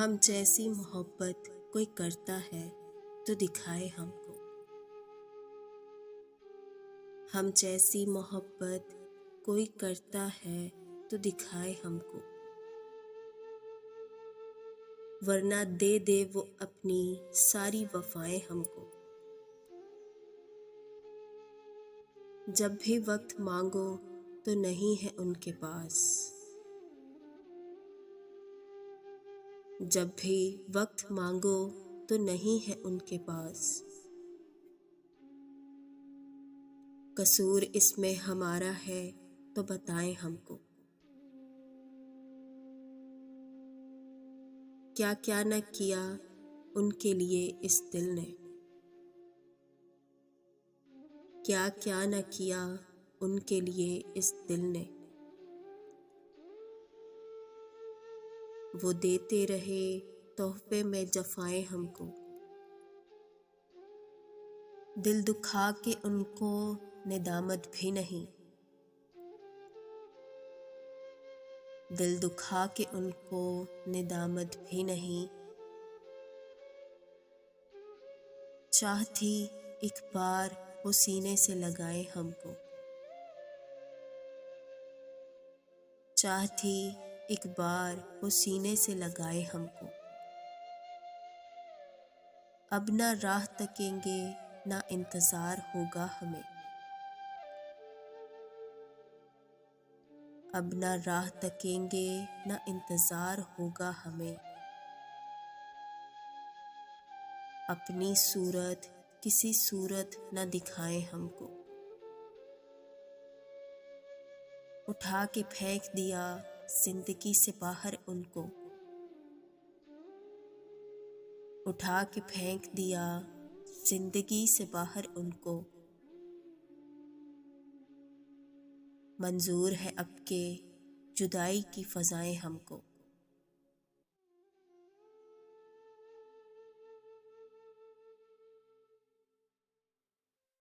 ہم جیسی محبت کوئی کرتا ہے تو دکھائے ہم کو، ہم جیسی محبت کوئی کرتا ہے تو دکھائے ہم کو، ورنہ دے دے وہ اپنی ساری وفائیں ہم کو۔ جب بھی وقت مانگو تو نہیں ہے ان کے پاس، جب بھی وقت مانگو تو نہیں ہے ان کے پاس، قصور اس میں ہمارا ہے تو بتائیں ہم کو، کیا کیا نہ کیا ان کے لیے اس دل نے، کیا کیا نہ کیا ان کے لیے اس دل نے، وہ دیتے رہے تحفے میں جفائیں ہم کو، دل دکھا کے ان کو ندامت بھی نہیں، دل دکھا کے ان کو ندامت بھی نہیں، چاہ تھی ایک بار وہ سینے سے لگائے ہم کو، چاہ تھی ایک بار وہ سینے سے لگائے ہم کو، اب نہ راہ تکیں گے نہ انتظار ہوگا ہمیں، اب نہ راہ تکیں گے نہ انتظار ہوگا ہمیں، اپنی صورت کسی صورت نہ دکھائیں ہم کو، اٹھا کے پھینک دیا زندگی سے باہر ان کو، اٹھا کے پھینک دیا زندگی سے باہر ان کو، منظور ہے اب کے جدائی کی فضائیں ہم کو۔